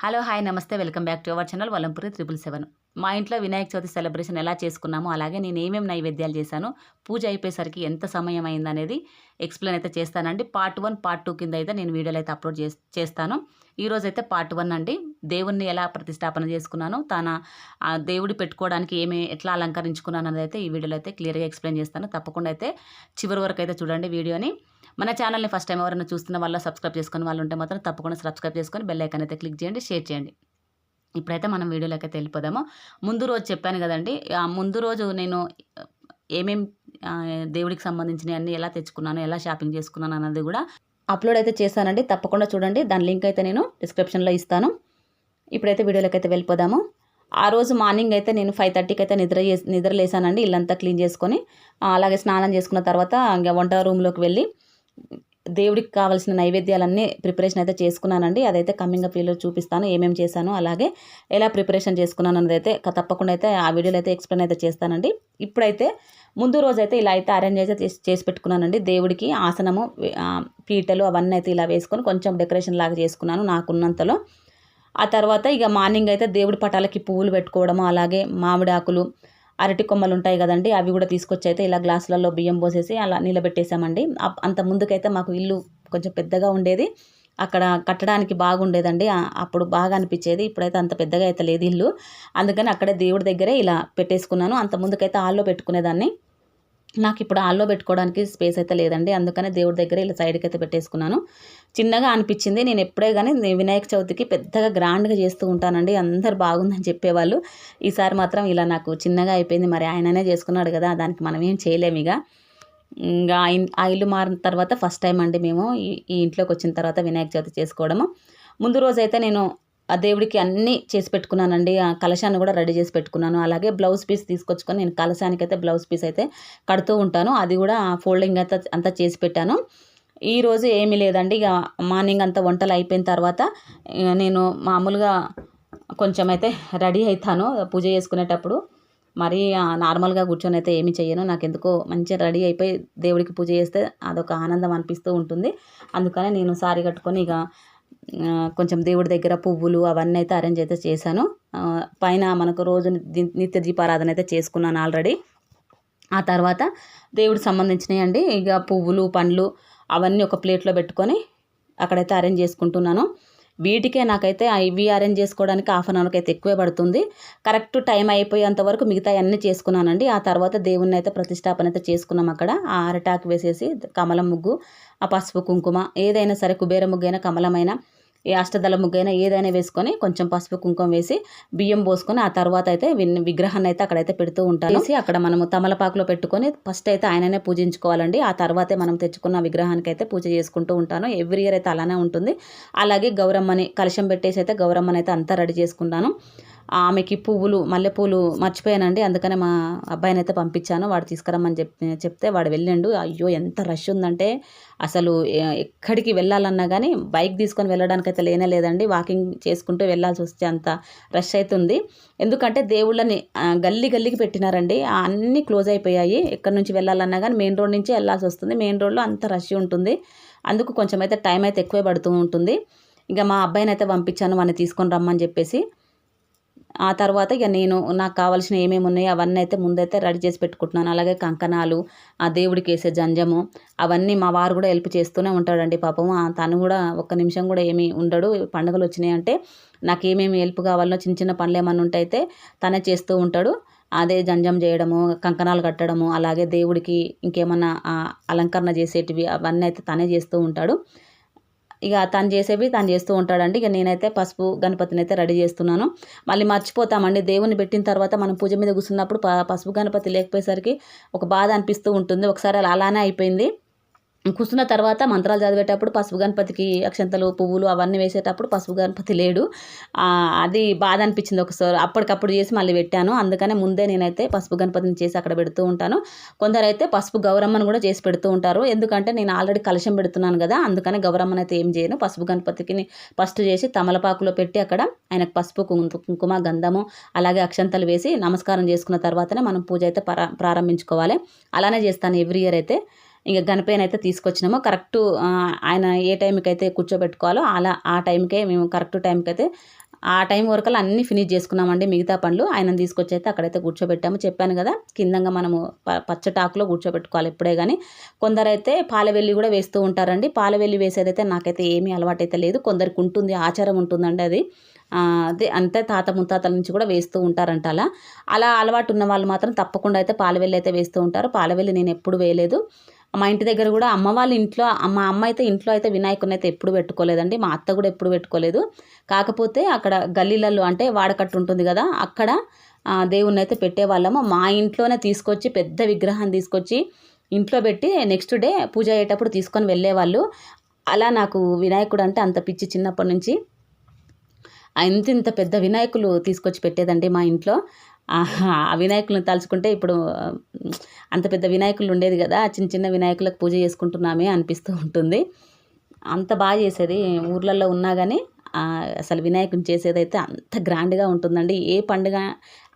Hello hi namaste welcome back to our channel Valampuri 777. మా ఇంట్లో Vinayaka Chavithi celebration ఎలా చేసుకున్నామో అలాగే నేను ఏమేమి నైవేద్యాలు చేశాను, పూజ అయిపోయేసరికి ఎంత సమయం అయిందనేది ఎక్స్ప్లెయిన్ అయితే చేస్తానండి. పార్ట్ 1 పార్ట్ 2 కింద అయితే నేను వీడియోలు అయితే అప్లోడ్ చేస్తాను. ఈరోజు అయితే పార్ట్ 1 అండి. దేవుణ్ణి ఎలా ప్రతిష్టాపన చేసుకున్నాను, దేవుడి పెట్టుకోవడానికి ఎట్లా అలంకరించుకున్నాను అనేది అయితే ఈ వీడియోలో అయితే క్లియర్గా ఎక్స్ప్లెయిన్ చేస్తాను. తప్పకుండా అయితే చివరి వరకు అయితే చూడండి వీడియోని. మన ఛానల్ని ఫస్ట్ టైం ఎవరైనా చూస్తున్న వాళ్ళు సబ్స్క్రైబ్ చేసుకుని వాళ్ళు ఉంటే మాత్రం తప్పకుండా సబ్స్క్రైబ్ చేసుకొని బెల్ ఐకాన్ అయితే క్లిక్ చేయండి, షేర్ చేయండి. ఇప్పుడైతే మనం వీడియోలోకి అయితే వెళ్ళిపోదాము. ముందు రోజు చెప్పాను కదండి, ఆ ముందు రోజు నేను ఏమేం దేవుడికి సంబంధించినవి అన్నీ ఎలా తెచ్చుకున్నాను, ఎలా షాపింగ్ చేసుకున్నాను అన్నది కూడా అప్లోడ్ అయితే చేశానండి. తప్పకుండా చూడండి, దాని లింక్ అయితే నేను డిస్క్రిప్షన్లో ఇస్తాను. ఇప్పుడైతే వీడియోలోకి అయితే వెళ్ళిపోదాము. ఆ రోజు మార్నింగ్ అయితే నేను 5:30కి అయితే నిద్ర లేసానండి. ఇల్లంతా క్లీన్ చేసుకొని అలాగే స్నానం చేసుకున్న తర్వాత ఇంకా వంట రూమ్లోకి వెళ్ళి దేవుడికి కావాల్సిన నైవేద్యాలన్నీ ప్రిపరేషన్ అయితే చేసుకున్నానండి. అదైతే కమింగ్ అప్ వీడియోలో చూపిస్తాను, ఏమేమి చేశాను అలాగే ఎలా ప్రిపరేషన్ చేసుకున్నాను అన్నది అయితే తప్పకుండా అయితే ఆ వీడియోలో అయితే ఎక్స్ప్లెయిన్ అయితే చేస్తానండి. ఇప్పుడైతే ముందు రోజు అయితే ఇలా అయితే అరేంజ్ అయితే చేసి పెట్టుకున్నానండి. దేవుడికి ఆసనము, పీటలు అవన్నీ అయితే ఇలా వేసుకొని కొంచెం డెకరేషన్ లాగా చేసుకున్నాను నాకున్నంతలో. ఆ తర్వాత ఇక మార్నింగ్ అయితే దేవుడి పటాలకి పువ్వులు పెట్టుకోవడము, అలాగే మామిడి ఆకులు, అరటి కొమ్మలు ఉంటాయి కదండి, అవి కూడా తీసుకొచ్చి అయితే ఇలా గ్లాసులలో బియ్యం పోసేసి అలా నిలబెట్టేసామండి. అంత ముందుకైతే మాకు ఇల్లు కొంచెం పెద్దగా ఉండేది, అక్కడ కట్టడానికి బాగుండేదండి. అప్పుడు బాగా అనిపించేది. ఇప్పుడైతే అంత పెద్దగా అయితే లేదు ఇల్లు, అందుకని అక్కడే దేవుడి దగ్గరే ఇలా పెట్టేసుకున్నాను. అంత ముందుకైతే హాల్లో పెట్టుకునేదాన్ని. నాకు ఇప్పుడు హాల్లో పెట్టుకోవడానికి స్పేస్ అయితే లేదండి, అందుకనే దేవుడి దగ్గర ఇలా సైడ్కి అయితే పెట్టేసుకున్నాను. చిన్నగా అనిపించింది. నేను ఎప్పుడే కానీ వినాయక చవితికి పెద్దగా గ్రాండ్గా చేస్తూ ఉంటానండి, అందరు బాగుందని చెప్పేవాళ్ళు. ఈసారి మాత్రం ఇలా నాకు చిన్నగా అయిపోయింది. మరి ఆయననే చేసుకున్నాడు కదా, దానికి మనం ఏం చేయలేము. ఇక ఇంకా ఆ ఇల్లు మారిన తర్వాత ఫస్ట్ టైం అండి మేము ఈ ఇంట్లోకి వచ్చిన తర్వాత వినాయక చవితి చేసుకోవడము. ముందు రోజైతే నేను ఆ దేవుడికి అన్నీ చేసి పెట్టుకున్నానండి. ఆ కలశాన్ని కూడా రెడీ చేసి పెట్టుకున్నాను. అలాగే బ్లౌజ్ పీస్ తీసుకొచ్చుకొని నేను కలశానికి అయితే బ్లౌజ్ పీస్ అయితే కడుతూ ఉంటాను. అది కూడా ఫోల్డింగ్ అయితే అంతా చేసి పెట్టాను. ఈరోజు ఏమీ లేదండి, ఇక మార్నింగ్ అంతా వంటలు అయిపోయిన తర్వాత నేను మామూలుగా కొంచెం అయితే రెడీ అవుతాను పూజ చేసుకునేటప్పుడు. మరి నార్మల్గా కూర్చొని అయితే ఏమీ చెయ్యను. నాకు ఎందుకో మంచిగా రెడీ అయిపోయి దేవుడికి పూజ చేస్తే అదొక ఆనందం అనిపిస్తూ ఉంటుంది. అందుకనే నేను సారీ కట్టుకొని ఇక కొంచెం దేవుడి దగ్గర పువ్వులు అవన్నీ అయితే అరేంజ్ అయితే చేశాను. పైన మనకు రోజు నిత్య దీపారాధన అయితే చేసుకున్నాను ఆల్రెడీ. ఆ తర్వాత దేవుడికి సంబంధించినవి అండి, ఇక పువ్వులు, పండ్లు అవన్నీ ఒక ప్లేట్లో పెట్టుకొని అక్కడైతే అరేంజ్ చేసుకుంటున్నాను. వీటికే నాకైతే ఇవి అరేంజ్ చేసుకోవడానికి హాఫ్ అన్ అవర్కి అయితే ఎక్కువే పడుతుంది. కరెక్ట్ టైం అయిపోయేంత వరకు మిగతా అన్నీ చేసుకున్నానండి. ఆ తర్వాత దేవుణ్ణి అయితే ప్రతిష్టాపన అయితే చేసుకున్నాం. అక్కడ ఆ అరటాకు వేసేసి కమలం ముగ్గు, ఆ పసుపు కుంకుమ, ఏదైనా సరే కుబేర ముగ్గైనా కమలమైన ఏ అష్టదళ ముగ్గైనా ఏదైనా వేసుకొని కొంచెం పసుపు కుంకుమ వేసి బియ్యం పోసుకొని ఆ తర్వాత అయితే విగ్రహాన్ని అయితే అక్కడైతే పెడుతూ ఉంటాను. అక్కడ మనము తమలపాకులో పెట్టుకొని ఫస్ట్ అయితే ఆయననే పూజించుకోవాలండి. ఆ తర్వాతే మనం తెచ్చుకున్న విగ్రహానికి అయితే పూజ చేసుకుంటూ ఉంటాను. ఎవ్రీ ఇయర్ అయితే అలానే ఉంటుంది. అలాగే గౌరమ్మని కలశం పెట్టేసి అయితే గౌరమ్మని అయితే అంతా రెడీ చేసుకుంటాను. ఆమెకి పువ్వులు, మల్లెపూలు మర్చిపోయానండి, అందుకనే మా అబ్బాయిని అయితే పంపించాను. వాడు తీసుకురమ్మని చెప్తే వాడు వెళ్ళిండు. అయ్యో ఎంత రష్ ఉందంటే అసలు ఎక్కడికి వెళ్ళాలన్నా కానీ బైక్ తీసుకొని వెళ్ళడానికి అయితే లేదండి. వాకింగ్ చేసుకుంటూ వెళ్ళాల్సి వస్తే అంత రష్ అవుతుంది. ఎందుకంటే దేవుళ్ళని గల్లీకి పెట్టినారండి, అన్నీ క్లోజ్ అయిపోయాయి. ఎక్కడి నుంచి వెళ్ళాలన్నా కానీ మెయిన్ రోడ్ నుంచి వెళ్ళాల్సి వస్తుంది. మెయిన్ రోడ్లో అంత రష్ ఉంటుంది. అందుకు కొంచెం అయితే టైం అయితే ఎక్కువే పడుతూ ఉంటుంది. ఇక మా అబ్బాయిని అయితే పంపించాను వాడిని తీసుకొని రమ్మని చెప్పేసి. ఆ తర్వాత ఇక నాకు కావాల్సిన ఏమేమి ఉన్నాయో అవన్నీ అయితే ముందైతే రెడీ చేసి పెట్టుకుంటున్నాను. అలాగే కంకణాలు, ఆ దేవుడికి వేసే జంజము అవన్నీ మా వారు కూడా హెల్ప్ చేస్తూనే ఉంటాడండి పాపం. తను కూడా ఒక్క నిమిషం కూడా ఏమీ ఉండడు. పండుగలు వచ్చినాయంటే నాకు ఏమేమి హెల్ప్ కావాలో చిన్న చిన్న పనులు ఏమన్నా ఉంటే అయితే తనే చేస్తూ ఉంటాడు. అదే జంజం చేయడము, కంకణాలు కట్టడము, అలాగే దేవుడికి ఇంకేమన్నా అలంకరణ చేసేటివి అవన్నీ అయితే తనే చేస్తూ ఉంటాడు. ఇక తను చేసేవి తను చేస్తూ ఉంటాడండి. ఇక నేనైతే పసుపు గణపతిని అయితే రెడీ చేస్తున్నాను. మళ్ళీ మర్చిపోతామండి, దేవుని పెట్టిన తర్వాత మనం పూజ మీద కూర్చున్నప్పుడు పసుపు గణపతి లేకపోయేసరికి ఒక బాధ అనిపిస్తూ ఉంటుంది. ఒకసారి అలానే అయిపోయింది. కూర్చున్న తర్వాత మంత్రాలు చదివేటప్పుడు పసుపు గణపతికి అక్షంతలు, పువ్వులు అవన్నీ వేసేటప్పుడు పసుపు గణపతి లేడు. అది బాధ అనిపించింది. ఒకసారి అప్పటికప్పుడు చేసి మళ్ళీ పెట్టాను. అందుకనే ముందే నేనైతే పసుపు గణపతిని చేసి అక్కడ పెడుతూ ఉంటాను. కొందరైతే పసుపు గౌరమ్మను కూడా చేసి పెడుతూ ఉంటారు. ఎందుకంటే నేను ఆల్రెడీ కలశం పెడుతున్నాను కదా, అందుకని గౌరమ్మను అయితే ఏం చేయను. పసుపు గణపతికి ఫస్ట్ చేసి తమలపాకులో పెట్టి అక్కడ ఆయనకు పసుపు కుంకుమ, గంధము అలాగే అక్షంతలు వేసి నమస్కారం చేసుకున్న తర్వాతనే మనం పూజ అయితే ప్రారంభించుకోవాలి. అలానే చేస్తాను ఎవ్రీ ఇయర్ అయితే. ఇక గణపయ్యని అయితే తీసుకొచ్చినాము. కరెక్టు ఆయన ఏ టైంకి అయితే కూర్చోబెట్టుకోవాలో ఆ టైంకే మేము కరెక్ట్ టైంకి అయితే ఆ టైం వరకల్లా అన్నీ ఫినిష్ చేసుకున్నామండి మిగతా పనులు. ఆయనను తీసుకొచ్చి అయితే అక్కడైతే కూర్చోబెట్టాము. చెప్పాను కదా, కిందంగా మనము పచ్చటాకులో కూర్చోబెట్టుకోవాలి ఎప్పుడే గానీ. కొందరైతే పాలవెల్లి కూడా వేస్తూ ఉంటారండి. పాలవెల్లి వేసేదైతే నాకైతే ఏమీ అలవాటైతే లేదు. కొందరికి ఉంటుంది, ఆచారం ఉంటుందండి అది. అదే అంటే తాత ముత్తాతల నుంచి కూడా వేస్తూ ఉంటారంట అలా. అలా అలవాటు ఉన్న వాళ్ళు మాత్రం తప్పకుండా అయితే పాలవెల్లి అయితే వేస్తూ ఉంటారు. పాలవెల్లి నేను ఎప్పుడు వేయలేదు. మా ఇంటి దగ్గర కూడా అమ్మ వాళ్ళ ఇంట్లో, మా అమ్మ అయితే ఇంట్లో అయితే వినాయకుడిని అయితే ఎప్పుడు పెట్టుకోలేదండి. మా అత్త కూడా ఎప్పుడు పెట్టుకోలేదు. కాకపోతే అక్కడ గల్లీలలో అంటే వాడకట్టు ఉంటుంది కదా, అక్కడ దేవుణ్ణి అయితే పెట్టేవాళ్ళము. మా ఇంట్లోనే తీసుకొచ్చి పెద్ద విగ్రహాన్ని తీసుకొచ్చి ఇంట్లో పెట్టి నెక్స్ట్ డే పూజ అయ్యేటప్పుడు తీసుకొని వెళ్ళేవాళ్ళు. అలా నాకు వినాయకుడు అంటే అంత పిచ్చి చిన్నప్పటి నుంచి. ఇంత పెద్ద వినాయకులు తీసుకొచ్చి పెట్టేదండి మా ఇంట్లో. ఆ వినాయకులను తలుచుకుంటే ఇప్పుడు అంత పెద్ద వినాయకులు ఉండేది కదా, చిన్న చిన్న వినాయకులకు పూజ చేసుకుంటున్నామే అనిపిస్తూ ఉంటుంది. అంత బాగా చేసేది. ఊర్లలో ఉన్నా కానీ అసలు వినాయకుని చేసేదైతే అంత గ్రాండ్గా ఉంటుందండి. ఏ పండుగ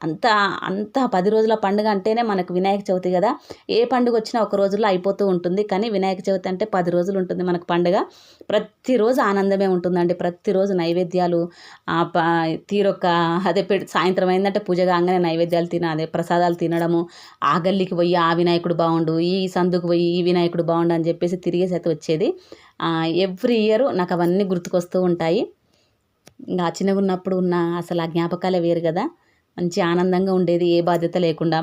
అంత అంత 10 రోజుల పండుగ అంటేనే మనకు వినాయక చవితి కదా. ఏ పండుగ వచ్చినా ఒక రోజులో అయిపోతూ ఉంటుంది. కానీ వినాయక చవితి అంటే 10 రోజులు ఉంటుంది మనకు పండుగ. ప్రతిరోజు ఆనందమే ఉంటుందండి. ప్రతిరోజు నైవేద్యాలు, తీరొక్క అదే సాయంత్రం అయిందంటే పూజ కాగానే నైవేద్యాలు అదే ప్రసాదాలు తినడము, ఆ గల్లీకి పోయి ఆ వినాయకుడు బాగుండు, ఈ సందుకు పోయి ఈ వినాయకుడు బాగుండు అని చెప్పేసి తిరిగేసి అయితే వచ్చేది. ఎవ్రీ ఇయర్ నాకు అవన్నీ గుర్తుకొస్తూ ఉంటాయి. ఇంకా చిన్నగా ఉన్నప్పుడు ఉన్న అసలు ఆ జ్ఞాపకాలే వేరు కదా. మంచి ఆనందంగా ఉండేది, ఏ బాధ్యత లేకుండా.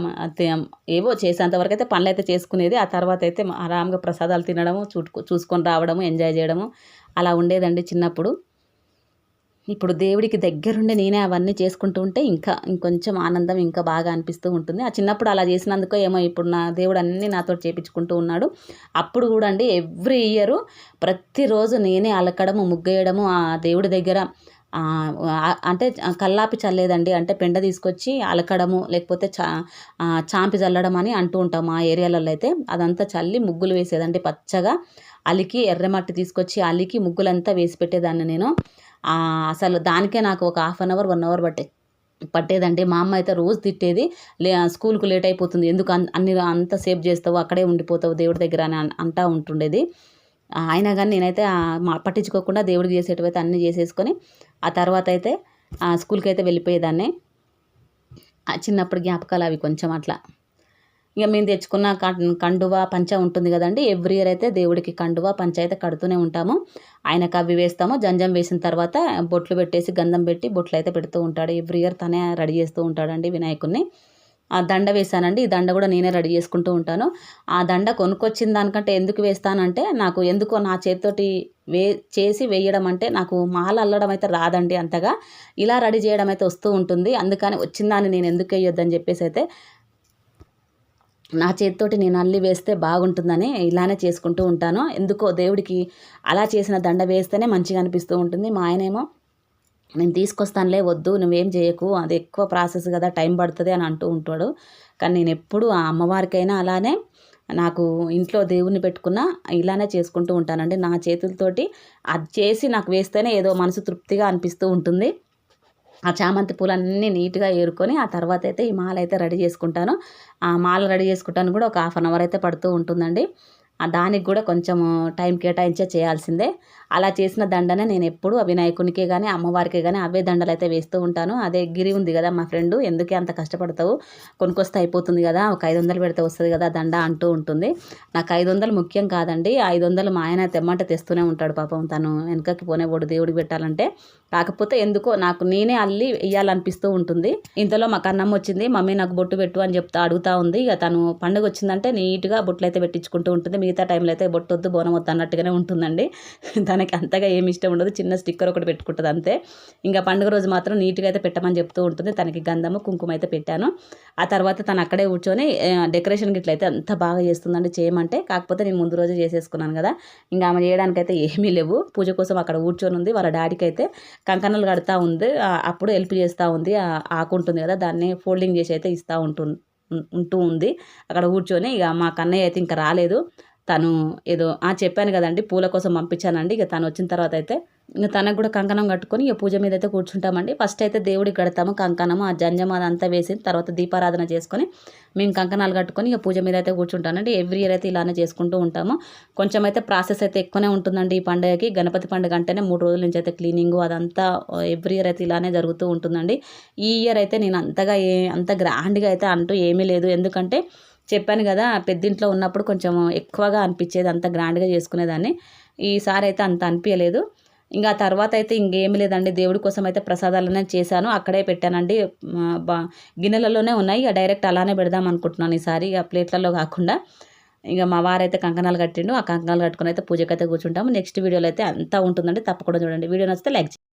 ఏవో చేసేంతవరకు అయితే పనులు అయితే చేసుకునేది. ఆ తర్వాత అయితే ఆరాంగా ప్రసాదాలు తినడము, చూసుకొని రావడము, ఎంజాయ్ చేయడము అలా ఉండేదండి చిన్నప్పుడు. ఇప్పుడు దేవుడికి దగ్గరుండి నేనే అవన్నీ చేసుకుంటూ ఉంటే ఇంకొంచెం ఆనందం ఇంకా బాగా అనిపిస్తూ ఉంటుంది. ఆ చిన్నప్పుడు అలా చేసినందుకో ఏమో ఇప్పుడు నా దేవుడు అన్నీ నాతో చేపించుకుంటూ ఉన్నాడు. అప్పుడు కూడా అండి ఎవ్రీ ఇయరు ప్రతిరోజు నేనే అలకడము, ముగ్గేయడము ఆ దేవుడి దగ్గర. అంటే కల్లాపి చల్లేదండి. అంటే పెండ తీసుకొచ్చి అలకడము, లేకపోతే చాంపి చల్లడం అని అంటూ ఉంటాం మా ఏరియాలలో అయితే. అదంతా చల్లి ముగ్గులు వేసేదండి పచ్చగా. అలికి ఎర్రమట్టి తీసుకొచ్చి అలికి ముగ్గులంతా వేసి పెట్టేదాన్ని నేను. అసలు దానికే నాకు ఒక 1/2 అవర్ 1 అవర్ పట్టేదండి. మా అమ్మ అయితే రోజు తిట్టేది. స్కూల్కు లేట్ అయిపోతుంది, ఎందుకు అన్ని అంత సేపు చేస్తావు, అక్కడే ఉండిపోతావు దేవుడి దగ్గర అని అంటూ ఉంటుండేది. అయినా కానీ నేనైతే పట్టించుకోకుండా దేవుడికి చేసేటివైతే అన్నీ చేసేసుకొని ఆ తర్వాత అయితే స్కూల్కి అయితే వెళ్ళిపోయేదాన్ని. చిన్నప్పుడు జ్ఞాపకాలు అవి కొంచెం అట్లా. ఇక మేము తెచ్చుకున్న కండువా పంచ ఉంటుంది కదండి. ఎవ్రీ ఇయర్ అయితే దేవుడికి కండువా పంచ అయితే కడుతూనే ఉంటాము. ఆయనకు అవి వేస్తాము. జంజం వేసిన తర్వాత బొట్లు పెట్టేసి గంధం పెట్టి బొట్లు అయితే పెడుతూ ఉంటాడు. ఎవ్రీ ఇయర్ తనే రెడీ చేస్తూ ఉంటాడండి వినాయకుడిని. ఆ దండ వేశానండి. ఈ దండ కూడా నేనే రెడీ చేసుకుంటూ ఉంటాను. ఆ దండ కొనుక్కొచ్చిన దానికంటే ఎందుకు వేస్తానంటే, నాకు ఎందుకో నా చేతితోటి చేసి వేయడం అంటే నాకు మాల అల్లడం అయితే రాదండి అంతగా. ఇలా రెడీ చేయడం అయితే వస్తూ ఉంటుంది. అందుకని వచ్చిన దాన్ని నేను ఎందుకు వేయొద్దని చెప్పేసి అయితే నా చేతితోటి నేను అల్లి వేస్తే బాగుంటుందని ఇలానే చేసుకుంటూ ఉంటాను. ఎందుకో దేవుడికి అలా చేసిన దండ వేస్తేనే మంచిగా అనిపిస్తూ ఉంటుంది. మా ఆయనేమో నేను తీసుకొస్తానులే, వద్దు నువ్వేం చేయకు, అది ఎక్కువ ప్రాసెస్ కదా, టైం పడుతుంది అని అంటూ ఉంటాడు. కానీ నేను ఎప్పుడు ఆ అమ్మవారికైనా అలానే నాకు ఇంట్లో దేవుణ్ణి పెట్టుకున్న ఇలానే చేసుకుంటూ ఉంటానండి. నా చేతులతోటి అది చేసి నాకు వేస్తేనే ఏదో మనసు తృప్తిగా అనిపిస్తూ ఉంటుంది. ఆ చామంతి పూలన్నీ నీట్గా ఏరుకొని ఆ తర్వాత అయితే ఈ మాల అయితే రెడీ చేసుకుంటాను. ఆ మాల రెడీ చేసుకుంటాను కూడా ఒక 1/2 అవర్ అయితే పడుతూ ఉంటుందండి. దానికి కూడా కొంచెం టైం కేటాయించే చేయాల్సిందే. అలా చేసిన దండనే నేను ఎప్పుడు వినాయకునికే కానీ అమ్మవారికే కానీ అవే దండలు అయితే వేస్తూ ఉంటాను. అదే గిరి ఉంది కదా మా ఫ్రెండ్, ఎందుకే అంత కష్టపడతావు, కొనుక్కొస్తే అయిపోతుంది కదా, ఒక 500 పెడితే వస్తుంది కదా దండ అంటూ ఉంటుంది. నాకు 500 ముఖ్యం కాదండి. 500 మా ఆయన తెమ్మంటే తెస్తూనే ఉంటాడు పాపం. తను వెనకకి పోనేవాడు దేవుడికి పెట్టాలంటే. కాకపోతే ఎందుకో నాకు నేనే అల్లి వేయాలనిపిస్తూ ఉంటుంది. ఇంతలో మా కన్నమ్మ వచ్చింది. మమ్మీ నాకు బొట్టు పెట్టు అని అడుగుతూ ఉంది. ఇక తను పండుగ వచ్చిందంటే నీట్గా బొట్లు అయితే పెట్టించుకుంటూ ఉంటుంది. మిగతా టైంలో అయితే బొట్టు వద్దు బోనం వద్దు అన్నట్టుగానే ఉంటుందండి. తనకి అంతగా ఏమి ఇష్టం ఉండదు. చిన్న స్టిక్కర్ ఒకటి పెట్టుకుంటుంది అంతే. ఇంకా పండుగ రోజు మాత్రం నీట్గా అయితే పెట్టమని చెప్తూ ఉంటుంది. తనకి గంధము కుంకుమ అయితే పెట్టాను. ఆ తర్వాత తను అక్కడే కూర్చొని డెకరేషన్ గిట్ల అయితే అంత బాగా చేస్తుందండి చేయమంటే. కాకపోతే నేను ముందు రోజే చేసేసుకున్నాను కదా, ఇంకా ఆమె చేయడానికి అయితే ఏమీ లేవు. పూజ కోసం అక్కడ కూర్చొని ఉంది. వాళ్ళ డాడీకి అయితే కంకణాలు కడతా ఉంది. అప్పుడు హెల్ప్ చేస్తూ ఉంది. ఆకు ఉంటుంది కదా, దాన్ని ఫోల్డింగ్ చేసి అయితే ఇస్తూ ఉంటూ ఉంది అక్కడ కూర్చొని. ఇక మా కన్నయ్య అయితే ఇంకా రాలేదు. తను ఏదో చెప్పాను కదండి పూల కోసం పంపించానండి. ఇక తను వచ్చిన తర్వాత అయితే ఇంక తనకు కూడా కంకణం కట్టుకొని ఇక పూజ మీద అయితే కూర్చుంటామండి. ఫస్ట్ అయితే దేవుడికి కడతాము కంకణము, ఆ జంజం అదంతా వేసిన తర్వాత దీపారాధన చేసుకొని మేము కంకణాలు కట్టుకొని ఇక పూజ మీద అయితే కూర్చుంటానండి. ఎవ్రీ ఇయర్ అయితే ఇలానే చేసుకుంటూ ఉంటాము. కొంచెం అయితే ప్రాసెస్ అయితే ఎక్కువనే ఉంటుందండి ఈ పండుగకి. గణపతి పండుగ అంటేనే 3 రోజుల నుంచి అయితే క్లీనింగు అదంతా ఎవ్రీ ఇయర్ అయితే ఇలానే జరుగుతూ ఉంటుందండి. ఈ ఇయర్ అయితే నేను అంత గ్రాండ్గా అయితే అంటూ ఏమీ లేదు. ఎందుకంటే చెప్పాను కదా, పెద్దింట్లో ఉన్నప్పుడు కొంచెం ఎక్కువగా అనిపించేది, అంత గ్రాండ్గా చేసుకునేదాన్ని. ఈసారి అయితే అంత అనిపించలేదు. ఇంకా తర్వాత అయితే ఇంకేమి లేదండి, దేవుడి కోసం అయితే ప్రసాదాలనే చేశాను, అక్కడే పెట్టానండి. గిన్నెలలోనే ఉన్నాయి, ఇక డైరెక్ట్ అలానే పెడదాం అనుకుంటున్నాను ఈసారి, ఇక ప్లేట్లలో కాకుండా. ఇక మా వారైతే కంకణాలు కట్టిండు, ఆ కంకణాలు కట్టుకుని అయితే పూజకైతే కూర్చుంటాము. నెక్స్ట్ వీడియోలో అయితే అంతా ఉంటుందండి, తప్పకుండా చూడండి. వీడియో నచ్చితే లైక్ చేయండి.